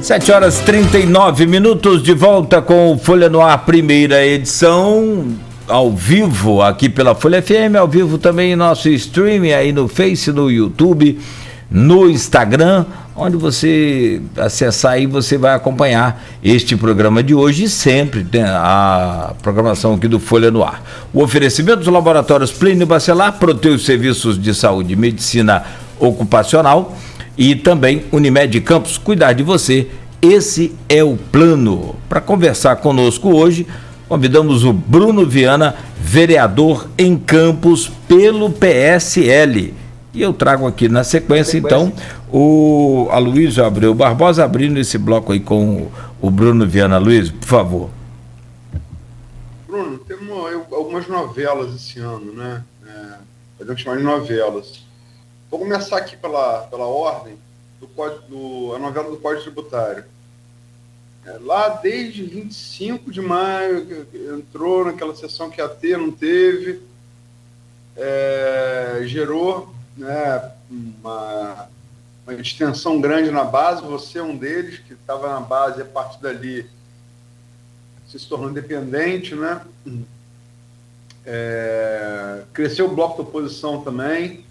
7h39, de volta com o Folha no Ar, primeira edição, ao vivo aqui pela Folha FM, ao vivo também em nosso streaming aí no Face, no YouTube, no Instagram, onde você acessar aí, você vai acompanhar este programa de hoje e sempre, né, a programação aqui do Folha no Ar. O oferecimento dos laboratórios Plínio Bacelar, Proteus Serviços de Saúde e Medicina Ocupacional, e também Unimed Campos, cuidar de você, esse é o plano. Para conversar conosco hoje, convidamos o Bruno Viana, vereador em Campos pelo PSL. E eu trago aqui na sequência, então, o Aloysio Abreu Barbosa, abrindo esse bloco aí com o Bruno Viana. Aloysio, por favor. Bruno, temos algumas novelas esse ano, né? Podemos chamar de novelas. Vou começar aqui pela ordem, a novela do Código Tributário. Lá desde 25 de maio, entrou naquela sessão que ia ter, não teve, gerou, né, uma distensão grande na base. Você é um deles, que estava na base e a partir dali se tornou independente, né? Cresceu o bloco da oposição também.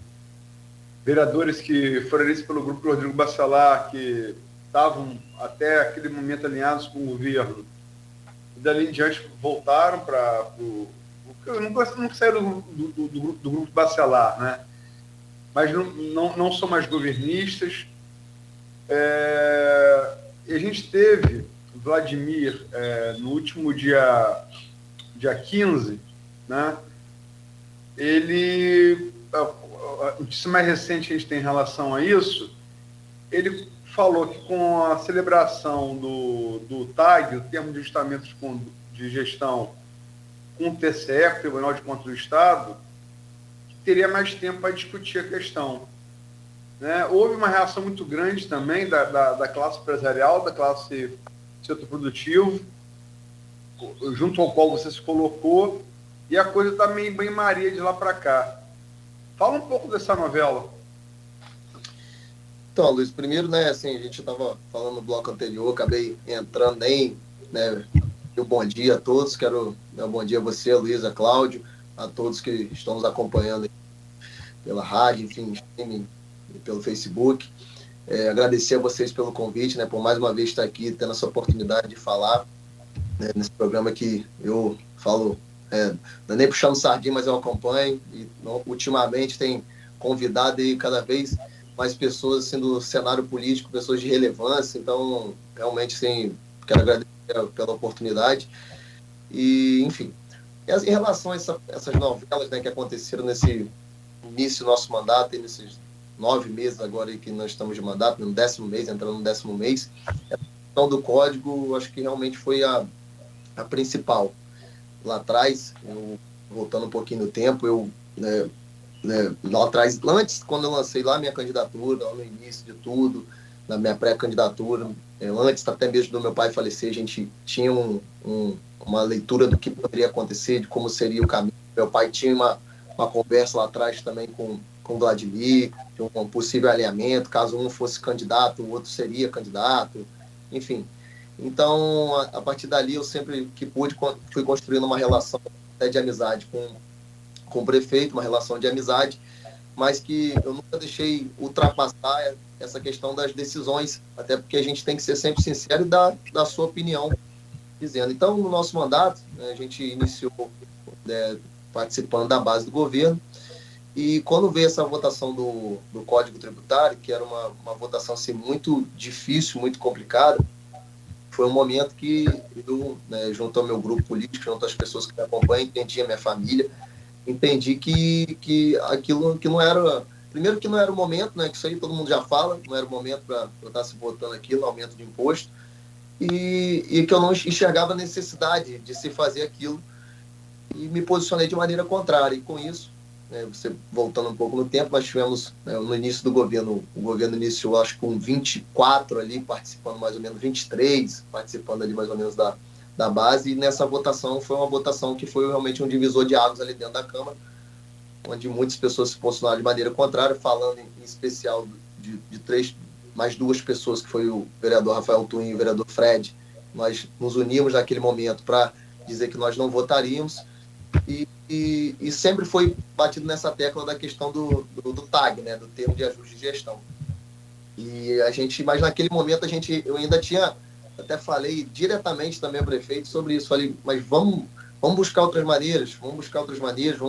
Vereadores que foram eleitos pelo grupo do Rodrigo Bacelar, que estavam até aquele momento alinhados com o governo, e dali em diante voltaram para não saíram do grupo Bacelar, né? Mas não são mais governistas. E a gente teve Vladimir no último dia 15, né? Ele... A notícia mais recente que a gente tem em relação a isso, ele falou que com a celebração do TAG, o Termo de Ajustamento de Gestão, com o TCE, o Tribunal de Contas do Estado, teria mais tempo para discutir a questão, né? Houve uma reação muito grande também da classe empresarial, da classe setor produtivo, junto ao qual você se colocou, e a coisa está meio banho-maria de lá para cá. Fala um pouco dessa novela. Então, Luiz, primeiro, né, assim, a gente estava falando no bloco anterior, acabei entrando né, bom dia a todos, quero dar um bom dia a você, Luísa, Cláudio, a todos que estão nos acompanhando pela rádio, enfim, pelo Facebook. Agradecer a vocês pelo convite, né, por mais uma vez estar aqui, tendo essa oportunidade de falar, né, nesse programa que eu falo... não é nem puxando sardinha, mas eu acompanho e ultimamente tem convidado aí cada vez mais pessoas assim, do cenário político, pessoas de relevância, então realmente sim, quero agradecer pela oportunidade. E enfim, em relação a essas novelas, né, que aconteceram nesse início do nosso mandato, e nesses 9 meses agora aí que nós estamos de mandato, no 10º mês, entrando no 10º mês, a questão do código acho que realmente foi a principal. Lá atrás, voltando um pouquinho no tempo, lá atrás, antes, quando eu lancei lá minha candidatura, lá no início de tudo, na minha pré-candidatura, antes até mesmo do meu pai falecer, a gente tinha uma leitura do que poderia acontecer, de como seria o caminho. Meu pai tinha uma conversa lá atrás também com o Vladimir, de um possível alinhamento, caso um fosse candidato, o outro seria candidato, enfim. Então, a partir dali, eu sempre que pude, fui construindo uma relação até de amizade com o prefeito, uma relação de amizade, mas que eu nunca deixei ultrapassar essa questão das decisões, até porque a gente tem que ser sempre sincero e dar da sua opinião, dizendo. Então, no nosso mandato, né, a gente iniciou participando da base do governo, e quando veio essa votação do Código Tributário, que era uma votação assim, muito difícil, muito complicada, foi um momento que eu, né, junto ao meu grupo político, junto às pessoas que me acompanham, entendi a minha família, entendi que aquilo que não era... Primeiro que não era o momento, né, que isso aí todo mundo já fala, não era o momento para estar se votando aquilo, aumento de imposto, e que eu não enxergava a necessidade de se fazer aquilo, e me posicionei de maneira contrária. E com isso, você voltando um pouco no tempo, nós tivemos, no início do governo, o governo iniciou acho com 24 ali, participando mais ou menos, 23 participando ali mais ou menos da base, e nessa votação foi uma votação que foi realmente um divisor de águas ali dentro da Câmara, onde muitas pessoas se posicionaram de maneira contrária, falando em especial de 3 mais 2 pessoas, que foi o vereador Rafael Twin e o vereador Fred, nós nos unimos naquele momento para dizer que nós não votaríamos, e sempre foi batido nessa tecla da questão do TAG, né, do termo de ajuste de gestão. E mas naquele momento eu ainda tinha, até falei diretamente também ao prefeito sobre isso, falei, mas vamos buscar outras maneiras, vamos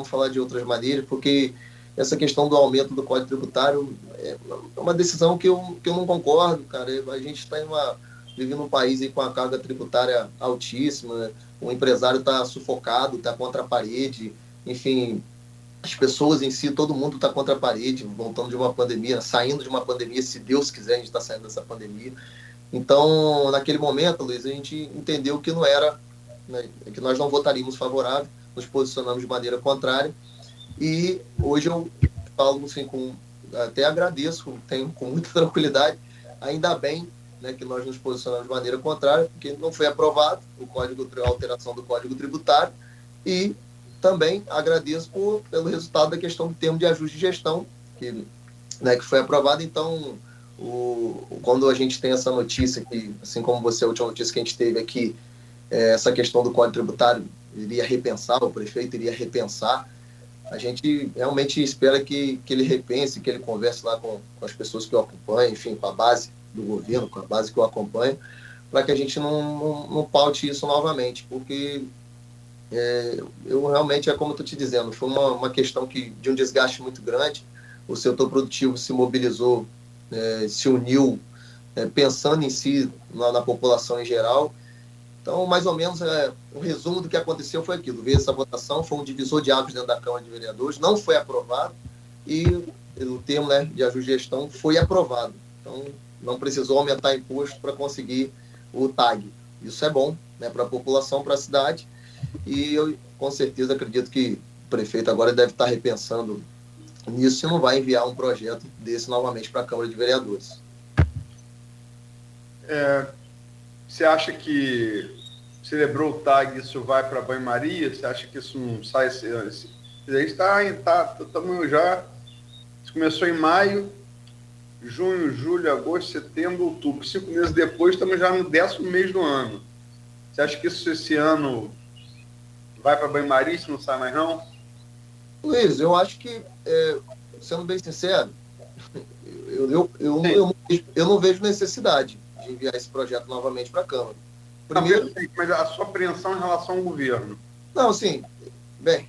falar de outras maneiras, porque essa questão do aumento do Código Tributário é uma decisão que eu não concordo, cara. A gente está vive num país aí com a carga tributária altíssima, né? O empresário está sufocado, está contra a parede, enfim, as pessoas em si, todo mundo está contra a parede, voltando de uma pandemia, saindo de uma pandemia, se Deus quiser, a gente está saindo dessa pandemia. Então, naquele momento, Luiz, a gente entendeu que não era, né, que nós não votaríamos favorável, nos posicionamos de maneira contrária, e hoje eu falo assim, até agradeço, tenho com muita tranquilidade, ainda bem, né, que nós nos posicionamos de maneira contrária, porque não foi aprovado a alteração do Código Tributário, e também agradeço pelo resultado da questão do termo de ajuste de gestão, que foi aprovado. Então, quando a gente tem essa notícia, que, assim como você, a última notícia que a gente teve aqui, essa questão do Código Tributário iria repensar, o prefeito iria repensar, a gente realmente espera que ele repense, que ele converse lá com as pessoas que o acompanham, enfim, com a base do governo, com a base que o acompanha, para que a gente não paute isso novamente, porque eu realmente, como eu estou te dizendo, foi uma questão de um desgaste muito grande. O setor produtivo se mobilizou, se uniu, pensando em si, na população em geral. Então, mais ou menos, o resumo do que aconteceu foi aquilo. Veio essa votação, foi um divisor de águas dentro da Câmara de Vereadores, não foi aprovado, e o termo, né, de ajuste de gestão foi aprovado. Então, não precisou aumentar imposto para conseguir o TAG. Isso é bom, né, para a população, para a cidade, e eu, com certeza, acredito que o prefeito agora deve estar repensando nisso e não vai enviar um projeto desse novamente para a Câmara de Vereadores. Você acha que celebrou o TAG, isso vai para banho-maria? Você acha que isso não sai? A gente estamos já... Isso começou em maio, junho, julho, agosto, setembro, outubro. 5 meses depois, estamos já no 10º mês do ano. Você acha que isso esse ano vai para banho-maria, se não sai mais não? Luiz, eu acho que, sendo bem sincero, eu não vejo necessidade de enviar esse projeto novamente para a Câmara. Primeiro, mas a sua apreensão em relação ao governo? Não, sim, bem,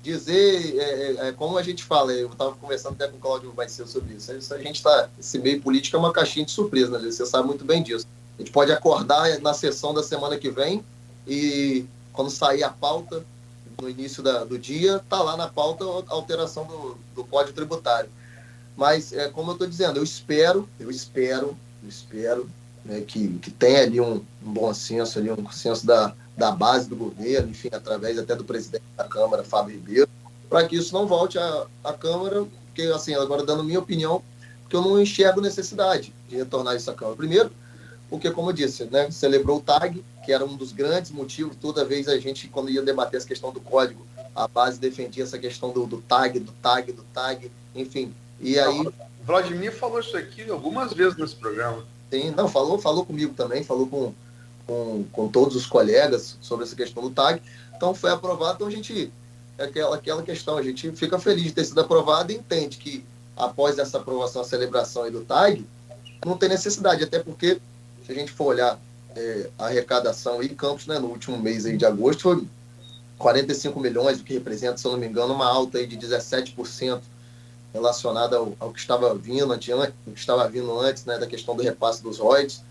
dizer, como a gente fala, eu estava conversando até com o Cláudio mais cedo sobre isso, a gente está, esse meio político é uma caixinha de surpresa, né? Você sabe muito bem disso. A gente pode acordar na sessão da semana que vem e quando sair a pauta, no início do dia, está lá na pauta a alteração do Código Tributário. Mas, como eu estou dizendo, eu espero, né, que tenha ali um bom senso, ali, um senso da base do governo, enfim, através até do presidente da Câmara, Fábio Ribeiro, para que isso não volte à Câmara, porque, assim, agora dando minha opinião, porque eu não enxergo necessidade de retornar isso à Câmara. Primeiro, porque, como eu disse, né, celebrou o TAG, que era um dos grandes motivos, toda vez a gente, quando ia debater essa questão do código, a base defendia essa questão do TAG, enfim, e aí... Vladimir falou isso aqui algumas vezes nesse programa. Sim, não, falou comigo também, falou com todos os colegas sobre essa questão do TAG, então foi aprovado, então a gente, aquela questão, a gente fica feliz de ter sido aprovado e entende que após essa aprovação, a celebração aí do TAG, não tem necessidade, até porque, se a gente for olhar a arrecadação em Campos, né, no último mês aí de agosto, foi 45 milhões, o que representa, se eu não me engano, uma alta aí de 17% relacionada ao que estava vindo antes, né, da questão do repasse dos royalties.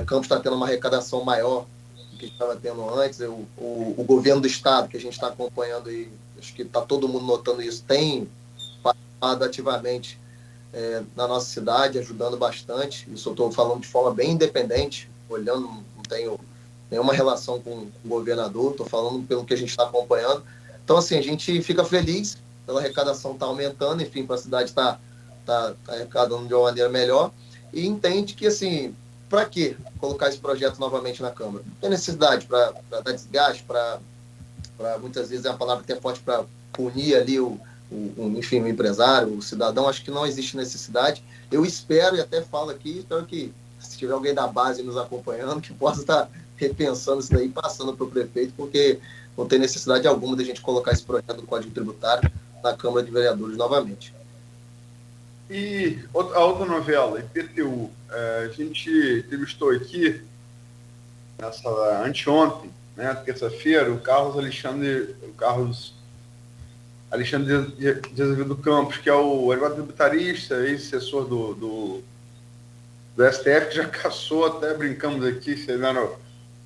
Campos está tendo uma arrecadação maior do que estava tendo antes. O governo do estado, que a gente está acompanhando aí, acho que está todo mundo notando isso, tem participado ativamente na nossa cidade, ajudando bastante. Isso eu estou falando de forma bem independente, olhando, não tenho nenhuma relação com o governador, estou falando pelo que a gente está acompanhando. Então, assim, a gente fica feliz pela arrecadação estar aumentando, enfim, para a cidade estar arrecadando de uma maneira melhor, e entende que, assim, para que colocar esse projeto novamente na Câmara? Não tem necessidade para dar desgaste, para muitas vezes é uma palavra que é forte, para punir ali enfim, o empresário, o cidadão, acho que não existe necessidade. Eu espero, e até falo aqui, espero que, se tiver alguém da base nos acompanhando, que possa estar repensando isso daí, passando para o prefeito, porque não tem necessidade alguma de a gente colocar esse projeto do Código Tributário na Câmara de Vereadores novamente. E a outra novela, IPTU, a gente entrevistou aqui, anteontem, né, terça-feira, o Carlos Alexandre de Azevedo Campos, que é o advogado tributarista, ex-assessor do STF, que já caçou, até brincamos aqui, se ele era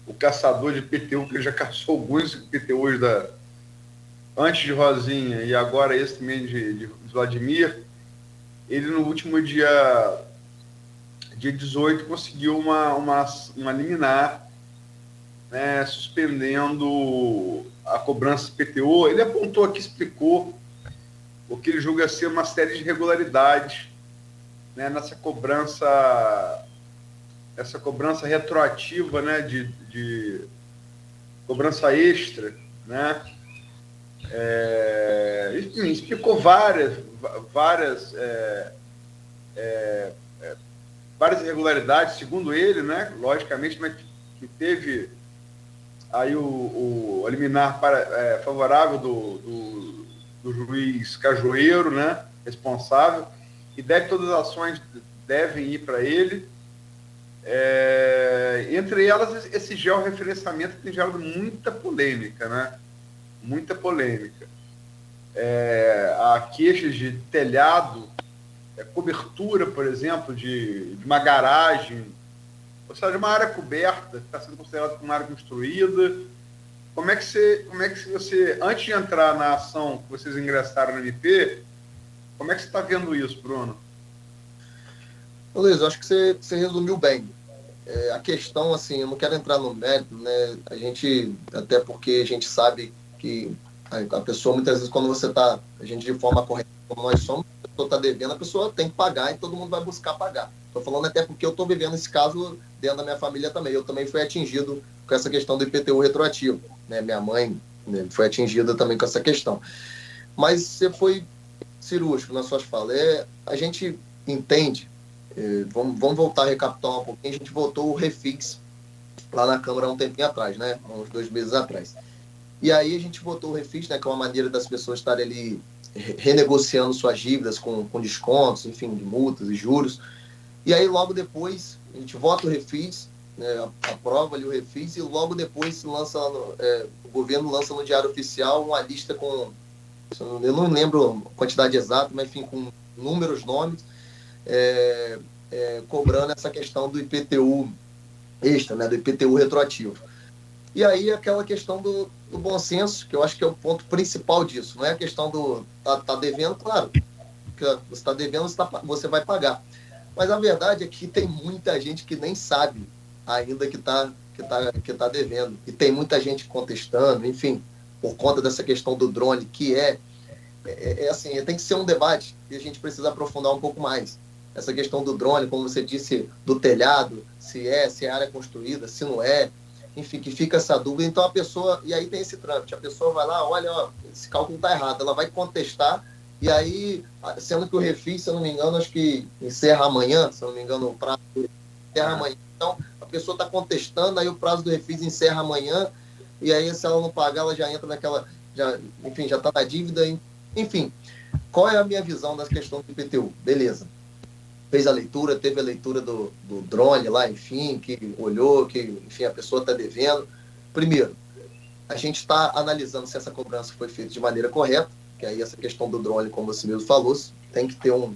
o caçador de IPTU, que ele já caçou alguns IPTUs antes de Rosinha e agora esse também de Vladimir. Ele, no último dia 18, conseguiu uma liminar, né, suspendendo a cobrança IPTU. Ele apontou aqui, explicou o que ele julga ser uma série de irregularidades, né, nessa cobrança retroativa, né, de cobrança extra, né? Enfim, explicou várias irregularidades, segundo ele, né, logicamente, mas que teve aí o liminar favorável do juiz Cajueiro, né, responsável, e todas as ações devem ir para ele. Entre elas, esse georreferenciamento tem gerado muita polêmica, né? Muita polêmica. Há queixas de telhado, cobertura, por exemplo, de uma garagem, ou seja, de uma área coberta, que está sendo considerada como uma área construída. Como é que você, antes de entrar na ação que vocês ingressaram no MP, como é que você está vendo isso, Bruno? Luiz, eu acho que você resumiu bem. A questão, assim, eu não quero entrar no mérito, né? Até porque a gente sabe que a pessoa, muitas vezes, quando a gente de forma correta, como nós somos, a pessoa está devendo, a pessoa tem que pagar e todo mundo vai buscar pagar. Estou falando até porque eu estou vivendo esse caso dentro da minha família também. Eu também fui atingido com essa questão do IPTU retroativo, né? Minha mãe, né, foi atingida também com essa questão. Mas você foi cirúrgico nas suas falas. A gente entende, vamos voltar a recapitular um pouquinho, a gente votou o refis lá na Câmara há um tempinho atrás, né? Há uns 2 meses atrás. E aí a gente votou o refis, né, que é uma maneira das pessoas estarem ali renegociando suas dívidas com descontos, enfim, de multas e juros. E aí logo depois a gente vota o refis, né, aprova ali o refis, e logo depois o governo lança no Diário Oficial uma lista com, eu não lembro a quantidade exata, mas enfim, com números, nomes, cobrando essa questão do IPTU extra, né, do IPTU retroativo. E aí aquela questão do bom senso, que eu acho que é o ponto principal disso. Não é a questão do tá devendo, claro, que você está devendo, você vai pagar. Mas a verdade é que tem muita gente que nem sabe ainda que tá devendo. E tem muita gente contestando, enfim, por conta dessa questão do drone, que assim, tem que ser um debate e a gente precisa aprofundar um pouco mais. Essa questão do drone, como você disse, do telhado, se é área construída, se não é. Enfim, que fica essa dúvida. Então a pessoa, e aí tem esse trâmite, a pessoa vai lá, olha, esse cálculo está errado, ela vai contestar, e aí, sendo que o refis, se eu não me engano, acho que encerra amanhã, se eu não me engano, o prazo encerra amanhã. Então a pessoa está contestando, aí o prazo do refis encerra amanhã, e aí se ela não pagar, ela já entra naquela, já está na dívida. Enfim, qual é a minha visão das questões do IPTU? Beleza. Fez a leitura, teve a leitura do drone lá, enfim, que olhou, que, enfim, a pessoa está devendo. Primeiro, a gente está analisando se essa cobrança foi feita de maneira correta, que aí essa questão do drone, como você mesmo falou, tem que ter um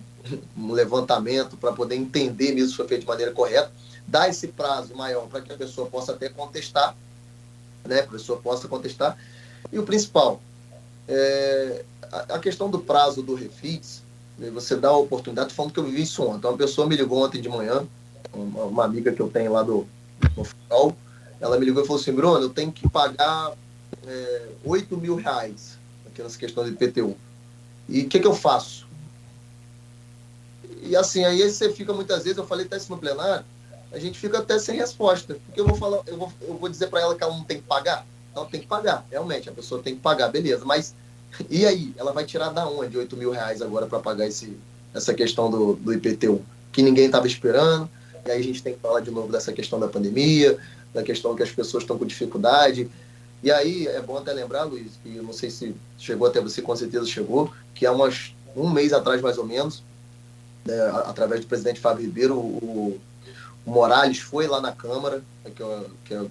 levantamento para poder entender mesmo se foi feito de maneira correta, dar esse prazo maior para que a pessoa possa até contestar, né, a pessoa possa contestar. E o principal, a questão do prazo do refis, você dá a oportunidade, tô falando que eu vivi isso ontem. Uma pessoa me ligou ontem de manhã, uma amiga que eu tenho lá no Farol, ela me ligou e falou assim: Bruno, eu tenho que pagar R$8.000 aqui nessa questão de IPTU. E o que eu faço? E assim, aí você fica muitas vezes, eu falei até isso no plenário, a gente fica até sem resposta. Porque eu vou dizer para ela que ela não tem que pagar? Ela tem que pagar, realmente, a pessoa tem que pagar, beleza. Mas E aí, ela vai tirar da onde R$ 8.000 agora para pagar essa questão do IPTU? Que ninguém estava esperando. E aí a gente tem que falar de novo dessa questão da pandemia, da questão que as pessoas estão com dificuldade. E aí é bom até lembrar, Luiz, que eu não sei se chegou até você, com certeza chegou, que há um mês atrás, mais ou menos, né, através do presidente Fábio Ribeiro, o Morales foi lá na Câmara,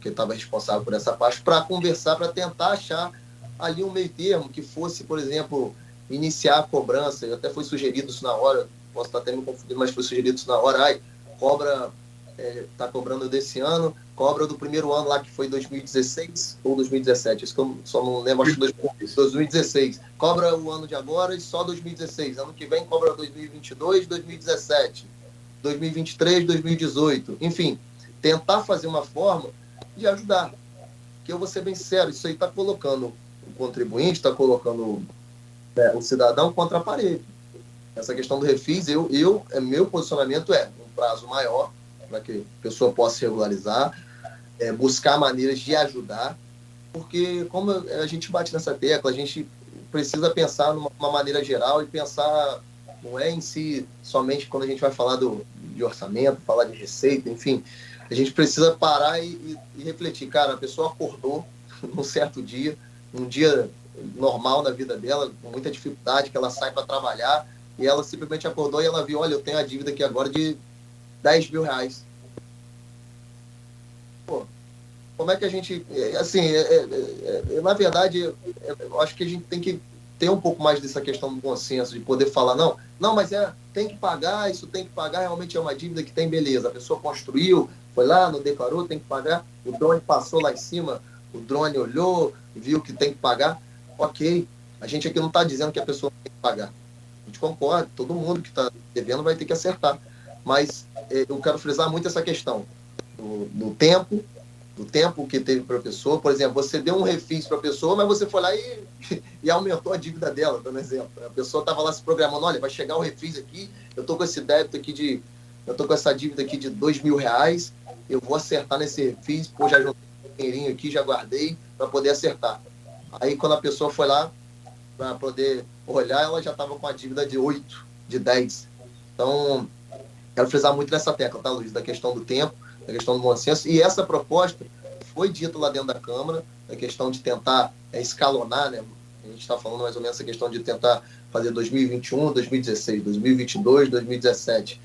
que estava responsável por essa parte, para conversar, para tentar achar ali um meio termo que fosse, por exemplo, iniciar a cobrança. Até foi sugerido isso na hora, posso estar até me confundindo, mas foi sugerido isso na hora. Cobra, está cobrando desse ano, cobra do primeiro ano lá, que foi 2016 ou 2017, isso que eu só não lembro, acho que 2016. Cobra o ano de agora e só 2016. Ano que vem cobra 2022, 2017, 2023, 2018. Enfim, tentar fazer uma forma de ajudar. Que eu vou ser bem sincero, isso aí está colocando o contribuinte, está colocando o cidadão contra a parede. Essa questão do refis, meu posicionamento é um prazo maior para que a pessoa possa se regularizar, buscar maneiras de ajudar, porque como a gente bate nessa tecla, a gente precisa pensar numa maneira geral e pensar, não é em si somente quando a gente vai falar de orçamento, falar de receita, enfim, a gente precisa parar e refletir. Cara, a pessoa acordou num certo dia, um dia normal na vida dela, com muita dificuldade, que ela sai para trabalhar, e ela simplesmente acordou e ela viu, olha, eu tenho a dívida aqui agora de R$ 10.000. Pô, como é que a gente... Assim, na verdade, eu acho que a gente tem que ter um pouco mais dessa questão do bom senso, de poder falar, não, mas tem que pagar, isso tem que pagar, realmente é uma dívida que tem, beleza. A pessoa construiu, foi lá, não declarou, tem que pagar, o drone passou lá em cima, o drone olhou, viu que tem que pagar, ok. A gente aqui não está dizendo que a pessoa tem que pagar. A gente concorda, todo mundo que está devendo vai ter que acertar. Mas eu quero frisar muito essa questão do tempo que teve para a pessoa. Por exemplo, você deu um refis para a pessoa, mas você foi lá e aumentou a dívida dela, dando exemplo. A pessoa estava lá se programando, olha, vai chegar o refis aqui, eu estou com esse débito aqui eu estou com essa dívida aqui de R$ 2.000, eu vou acertar nesse refis, pô, já juntei um dinheirinho aqui, já guardei para poder acertar. Aí quando a pessoa foi lá para poder olhar, ela já estava com a dívida de 8, de 10. Então, quero frisar muito nessa tecla, tá, Luiz? Da questão do tempo, da questão do bom senso. E essa proposta foi dita lá dentro da Câmara, a questão de tentar escalonar, né? A gente está falando mais ou menos essa questão de tentar fazer 2021, 2016, 2022, 2017.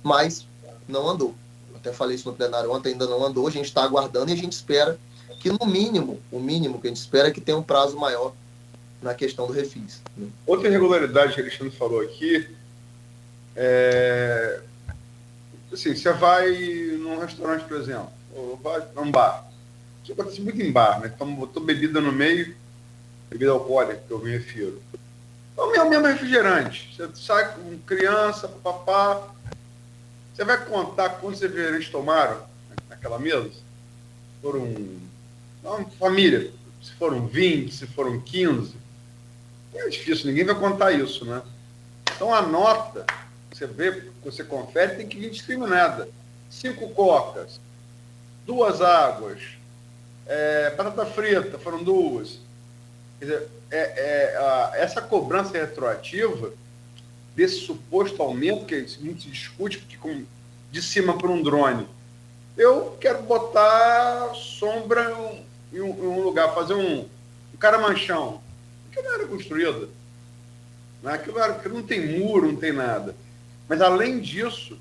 Mas não andou. Até falei isso no plenário ontem, ainda não andou. A gente está aguardando e a gente espera que, no mínimo, o mínimo que a gente espera é que tenha um prazo maior na questão do refis. Né? Outra irregularidade que o Alexandre falou aqui assim, você vai num restaurante, por exemplo, ou vai num bar. Isso acontece muito em bar, né? Então, botou bebida no meio, bebida alcoólica, que eu me refiro. Então, é o mesmo refrigerante. Você sai com criança, papá. Você vai contar quantos refrigerantes tomaram naquela mesa? Foram uma família. Se foram 20, se foram 15. É difícil, ninguém vai contar isso, né? Então, a nota, você vê, você confere, tem que vir discriminada. 5 cocas, 2 águas, batata frita, foram 2. Quer dizer, essa cobrança retroativa desse suposto aumento, que muito se discute, porque de cima para um drone, eu quero botar sombra em um lugar, fazer um caramanchão, que não era construída. Né? Aquilo não tem muro, não tem nada. Mas, além disso,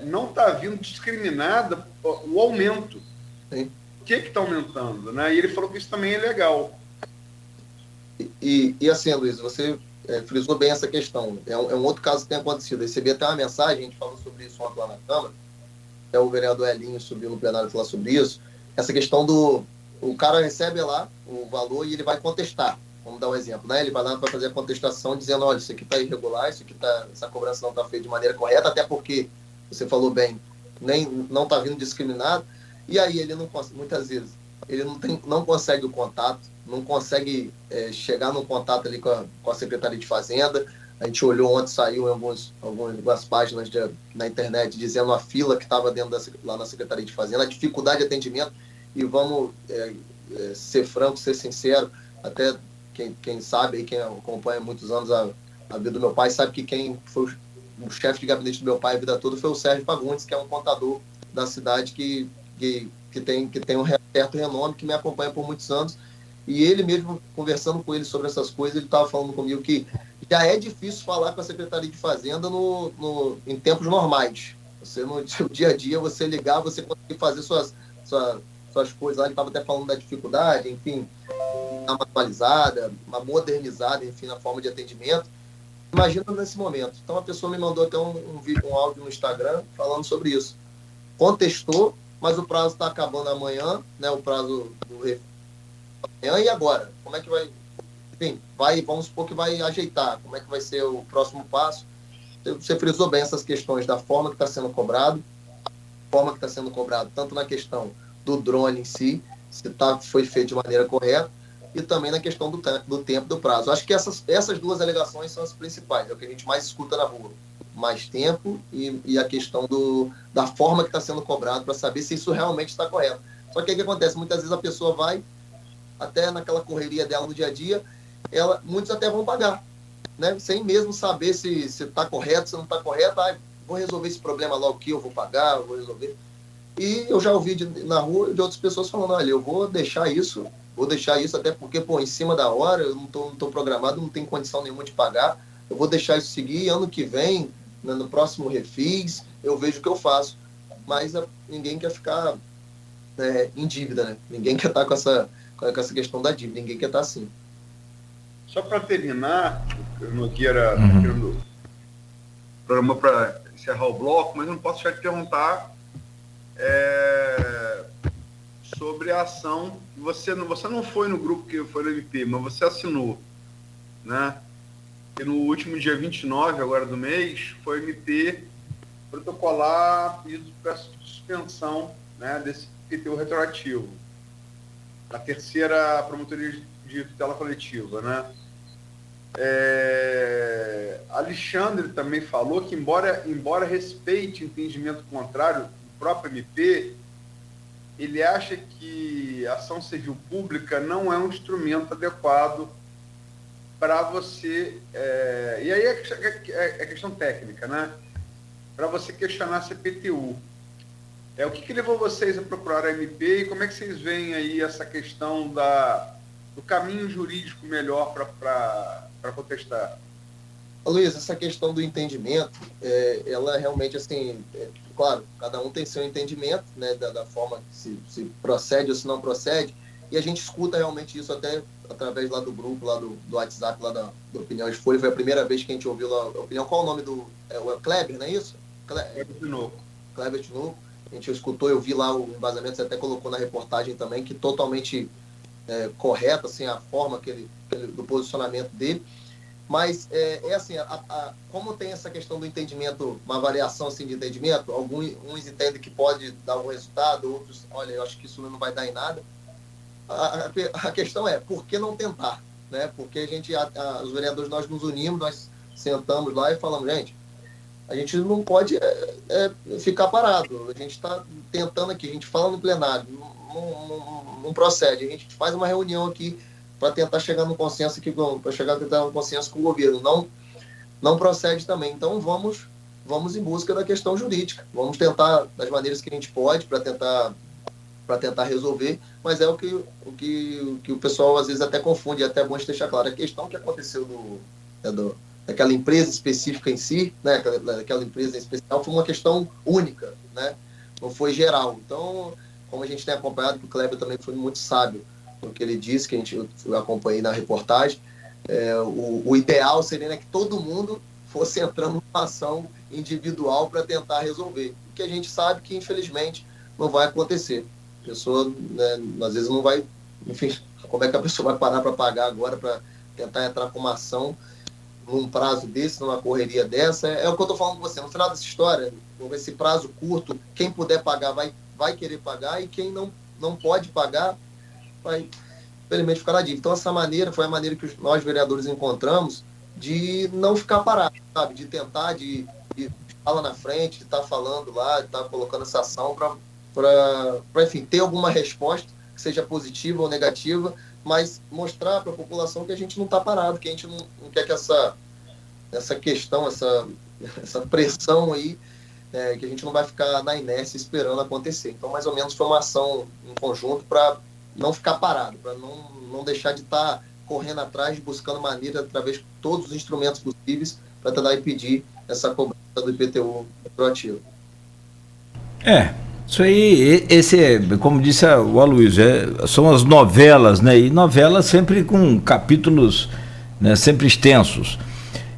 não está vindo discriminada o aumento. Sim. O que está aumentando? Né? E ele falou que isso também é legal. E assim, Luiz, você frisou bem essa questão. É um outro caso que tem acontecido. Eu recebi até uma mensagem, a gente falou sobre isso ontem lá na Câmara, até o vereador Elinho subiu no plenário falar sobre isso, essa questão o cara recebe lá o valor e ele vai contestar. Vamos dar um exemplo, né? Ele vai lá para fazer a contestação dizendo, olha, isso aqui está irregular, essa cobrança não está feita de maneira correta, até porque, você falou bem, não está vindo discriminado, e aí ele não consegue, muitas vezes, ele não consegue o contato, não consegue chegar no contato ali com a Secretaria de Fazenda. A gente olhou ontem, saiu em algumas páginas na internet dizendo a fila que estava lá na Secretaria de Fazenda, a dificuldade de atendimento, e vamos ser franco, ser sincero, até quem sabe, aí, quem acompanha há muitos anos a vida do meu pai, sabe que quem foi o chefe de gabinete do meu pai a vida toda foi o Sérgio Fagundes, que é um contador da cidade que tem um certo renome, que me acompanha por muitos anos. E ele mesmo, conversando com ele sobre essas coisas, ele estava falando comigo que já é difícil falar com a Secretaria de Fazenda em tempos normais. Você, no seu dia a dia, você ligar, você conseguir fazer suas coisas lá. Ele estava até falando da dificuldade, enfim, dar uma atualizada, uma modernizada, enfim, na forma de atendimento. Imagina nesse momento. Então, a pessoa me mandou até um áudio no Instagram falando sobre isso. Contestou, mas o prazo está acabando amanhã, né? O prazo do amanhã, e agora? Como é que vai? Enfim, vamos supor que vai ajeitar. Como é que vai ser o próximo passo? Você frisou bem essas questões da forma que está sendo cobrado, tanto na questão do drone em si, se foi feito de maneira correta, e também na questão do tempo do prazo. Acho que essas duas alegações são as principais, é o que a gente mais escuta na rua. Mais tempo e a questão da forma que está sendo cobrado, para saber se isso realmente está correto. Só que o que acontece? Muitas vezes a pessoa vai, até naquela correria dela no dia a dia, muitos até vão pagar, né? Sem mesmo saber se está correto, se não está correto. Vou resolver esse problema logo que eu vou pagar, eu vou resolver. E eu já ouvi na rua de outras pessoas falando, olha, eu vou deixar isso até porque, em cima da hora, eu não tô programado, não tenho condição nenhuma de pagar, eu vou deixar isso seguir, ano que vem, no próximo refis, eu vejo o que eu faço. Mas ninguém quer ficar em dívida, né? Ninguém quer estar com essa questão da dívida, ninguém quer estar assim. Só para terminar, o Nogueira programou para encerrar o bloco, mas eu não posso deixar de perguntar sobre a ação. Você não foi no grupo que foi no MP, mas você assinou, né? E no último dia 29, agora do mês, foi o MP protocolar pedido de suspensão, né, desse PTU retroativo. A terceira promotoria de tutela coletiva, né? Alexandre também falou que, embora respeite entendimento contrário do próprio MP, ele acha que a ação civil pública não é um instrumento adequado para você... e aí é questão técnica, né? Para você questionar a CPTU. O que levou vocês a procurar a MP e como é que vocês veem aí essa questão do caminho jurídico melhor para contestar? Luiz, essa questão do entendimento, ela realmente, assim, claro, cada um tem seu entendimento, né, da forma que se procede ou se não procede, e a gente escuta realmente isso até através lá do grupo, lá do WhatsApp, lá da Opinião de Folha. Foi a primeira vez que a gente ouviu lá a opinião. Qual o nome do... o Kleber, não é isso? Kleber Tinoco. Kleber Tinoco. A gente escutou, eu vi lá o embasamento, você até colocou na reportagem também, que totalmente correto, assim, a forma do posicionamento dele. Mas assim, como tem essa questão do entendimento, uma variação assim, de entendimento, uns entendem que pode dar um resultado, outros, olha, eu acho que isso não vai dar em nada. A questão é, por que não tentar? Né? Porque os vereadores, nós nos unimos, nós sentamos lá e falamos, gente, a gente não pode ficar parado, a gente está tentando aqui, a gente fala no plenário, não procede, a gente faz uma reunião aqui para tentar chegar num consenso aqui, para chegar a tentar um consenso com o governo, não procede também. Então vamos em busca da questão jurídica, vamos tentar das maneiras que a gente pode para tentar resolver, mas é o que o pessoal às vezes até confunde, e é até bom de deixar claro. A questão que aconteceu daquela empresa específica em si, né, daquela empresa em especial, foi uma questão única, né, não foi geral. Então, como a gente tem acompanhado, que o Kleber também foi muito sábio no que ele disse, que eu acompanhei na reportagem, o ideal seria, né, que todo mundo fosse entrando numa ação individual para tentar resolver, o que a gente sabe que, infelizmente, não vai acontecer. A pessoa, né, às vezes não vai, enfim, como é que a pessoa vai parar para pagar agora para tentar entrar com uma ação num prazo desse, numa correria dessa? É o que eu estou falando com você. No final dessa história, com esse prazo curto, quem puder pagar vai querer pagar, e quem não pode pagar vai, infelizmente, ficar na dívida. Então, essa maneira foi a maneira que nós, vereadores, encontramos de não ficar parado, sabe? De tentar, de estar lá na frente, de estar falando lá, de estar colocando essa ação para, enfim, ter alguma resposta, que seja positiva ou negativa, mas mostrar para a população que a gente não está parado, que a gente não quer que essa questão, essa pressão aí, que a gente não vai ficar na inércia esperando acontecer. Então, mais ou menos, foi uma ação em conjunto para não ficar parado, para não deixar de estar correndo atrás, buscando maneira, através de todos os instrumentos possíveis, para tentar impedir essa cobrança do IPTU retroativo. Isso aí, como disse o Aloysio, são as novelas, né? E novelas sempre com capítulos, né, sempre extensos.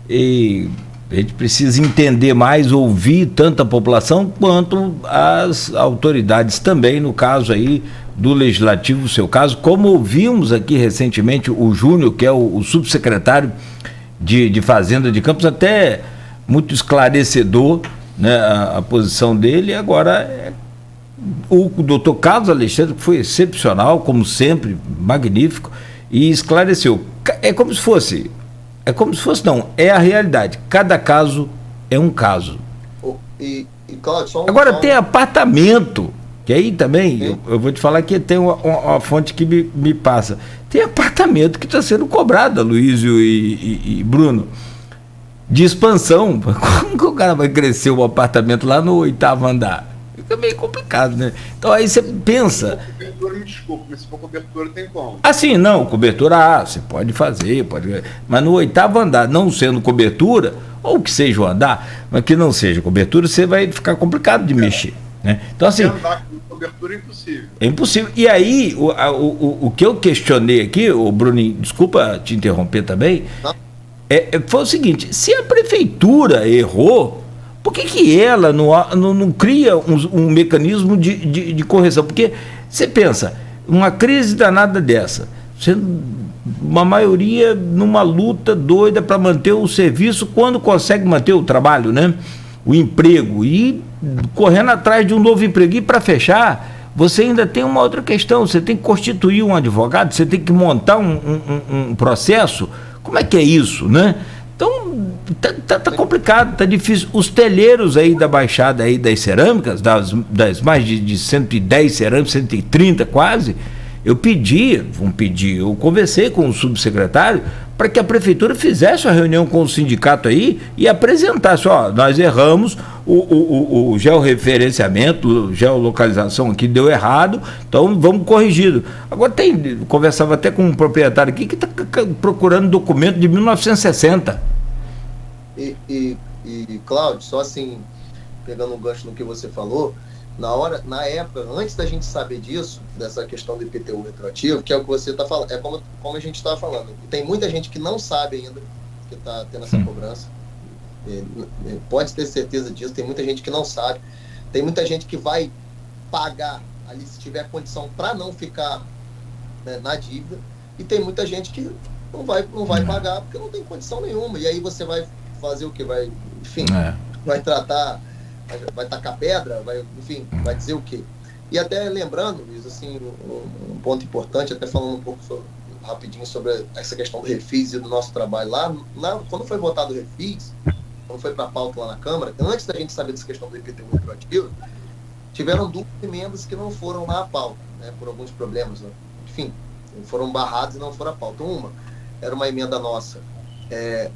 E a gente precisa entender mais, ouvir tanto a população quanto as autoridades também, no caso aí do Legislativo, no seu caso, como ouvimos aqui recentemente o Júnior, que é o subsecretário de Fazenda de Campos, até muito esclarecedor, né, a posição dele. Agora, o doutor Carlos Alexandre, que foi excepcional, como sempre, magnífico, e esclareceu. É como se fosse não, é a realidade. Cada caso é um caso. Cláudio, agora tem apartamento, que aí também, eu vou te falar que tem uma fonte que me passa. Tem apartamento que está sendo cobrado, Aloysio e Bruno, de expansão. Como que o cara vai crescer o apartamento lá no 8º andar? Fica meio complicado, né? Então aí você pensa... Cobertura, me desculpa, mas se for cobertura tem como. Assim, não, cobertura, você pode fazer, mas no 8º andar, não sendo cobertura, ou que seja o andar, mas que não seja cobertura, você vai ficar complicado de mexer, né? Então assim... Andar com cobertura é impossível. É impossível. E aí, o que eu questionei aqui, o Bruninho, desculpa te interromper também, foi o seguinte: se a prefeitura errou, por que ela não cria um mecanismo de correção? Porque você pensa, uma crise danada dessa, uma maioria numa luta doida para manter o serviço, quando consegue manter o trabalho, né? O emprego, e correndo atrás de um novo emprego. E para fechar, você ainda tem uma outra questão: você tem que constituir um advogado, você tem que montar um processo. Como é que é isso, né? Então, tá complicado, tá difícil. Os telheiros aí da Baixada aí das cerâmicas, das mais de 110 cerâmicas, 130 quase, eu conversei com o subsecretário para que a prefeitura fizesse uma reunião com o sindicato aí e apresentasse: nós erramos, o georreferenciamento, geolocalização aqui deu errado, então vamos corrigi-lo. Agora conversava até com um proprietário aqui que está procurando documento de 1960. E Cláudio, só assim, pegando um gancho no que você falou, na época, antes da gente saber disso, dessa questão do IPTU retroativo, que é o que você está falando, é como a gente estava falando, tem muita gente que não sabe ainda que está tendo essa cobrança, pode ter certeza disso, tem muita gente que não sabe, tem muita gente que vai pagar ali se tiver condição para não ficar, né, na dívida, e tem muita gente que não vai pagar porque não tem condição nenhuma, e aí você vai fazer o que? Vai vai tacar pedra, vai dizer o quê? E até lembrando, Luiz, assim, um ponto importante, até falando um pouco rapidinho sobre essa questão do refis e do nosso trabalho lá, quando foi votado o refis, quando foi para a pauta lá na Câmara, antes da gente saber dessa questão do IPTU retroativo, tiveram 2 emendas que não foram lá à pauta, né, por alguns problemas, né? Enfim, foram barrados e não foram à pauta. Uma era uma emenda nossa,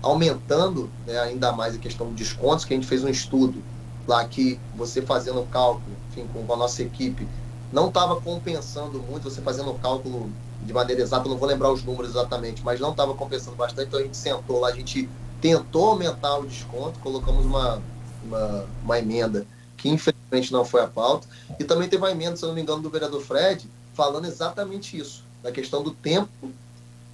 aumentando, né, ainda mais a questão de descontos, que a gente fez um estudo lá que você fazendo o cálculo, enfim, com a nossa equipe, não estava compensando muito, você fazendo o cálculo de maneira exata, não vou lembrar os números exatamente, mas não estava compensando bastante, então a gente sentou lá, a gente tentou aumentar o desconto, colocamos uma emenda que infelizmente não foi a pauta, e também teve uma emenda, se eu não me engano, do vereador Fred, falando exatamente isso, da questão do tempo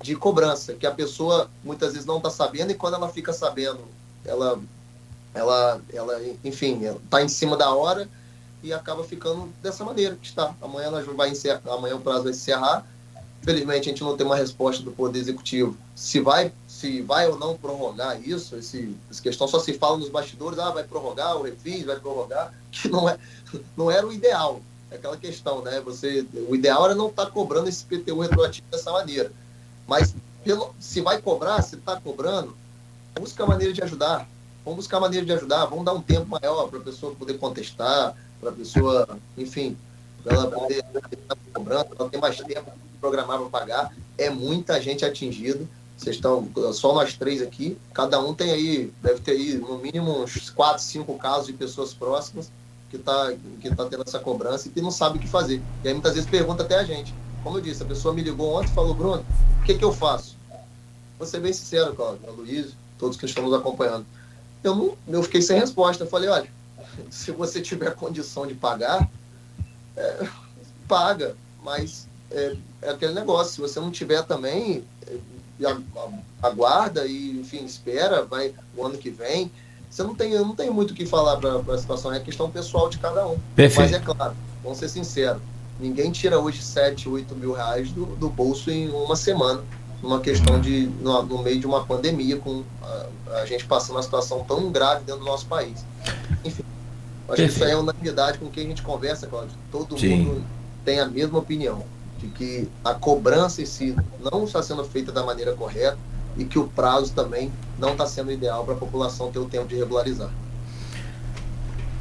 de cobrança, que a pessoa muitas vezes não está sabendo, e quando ela fica sabendo, ela enfim, está em cima da hora e acaba ficando dessa maneira que está. Amanhã o prazo vai encerrar. Infelizmente, a gente não tem uma resposta do Poder Executivo se vai ou não prorrogar isso. Essa questão só se fala nos bastidores: vai prorrogar, o refis vai prorrogar, que não era o ideal. É aquela questão, né? O ideal era não estar cobrando esse IPTU retroativo dessa maneira. Mas se vai cobrar, se está cobrando, busca a maneira de ajudar. Vamos buscar maneira de ajudar, vamos dar um tempo maior para a pessoa poder contestar, para a pessoa, enfim, ela poder estar cobrando, ela ter mais tempo para programar para pagar. é muita gente atingida. Vocês estão, só nós 3 aqui, cada um tem aí, deve ter aí no mínimo uns 4, 5 casos de pessoas próximas que tá tendo essa cobrança e que não sabe o que fazer. E aí muitas vezes pergunta até a gente. Como eu disse, a pessoa me ligou ontem e falou: Bruno, o que eu faço? Vou ser bem sincero, Cláudio, a Luiz, todos que estão nos acompanhando. Eu fiquei sem resposta. Eu falei: olha, se você tiver condição de pagar, paga, mas é aquele negócio. Se você não tiver também, aguarda e, enfim, espera, vai o ano que vem. Eu não tenho muito o que falar para a situação, é questão pessoal de cada um. Perfeito. Mas é claro, vamos ser sinceros, ninguém tira hoje 7, 8 mil reais do bolso em uma semana, numa questão no meio de uma pandemia, com a gente passando uma situação tão grave dentro do nosso país. Enfim, acho que isso aí é unanimidade com quem a gente conversa, Cláudio. Todo mundo tem a mesma opinião, de que a cobrança em si não está sendo feita da maneira correta e que o prazo também não está sendo ideal para a população ter o tempo de regularizar.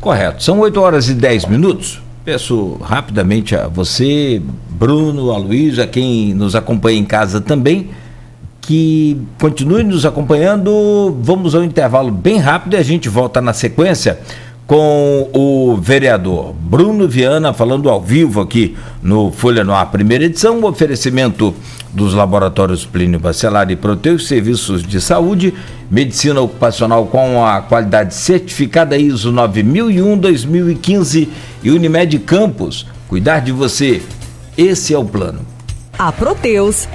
Correto. São 8h10. Peço rapidamente a você, Bruno, a Luiz, a quem nos acompanha em casa também, que continue nos acompanhando. Vamos ao intervalo bem rápido e a gente volta na sequência com o vereador Bruno Viana, falando ao vivo aqui no Folha no Ar, primeira edição, o oferecimento dos laboratórios Plínio Bacelar e Proteus, serviços de saúde, medicina ocupacional com a qualidade certificada ISO 9001-2015 e Unimed Campos. Cuidar de você, esse é o plano. A Proteus,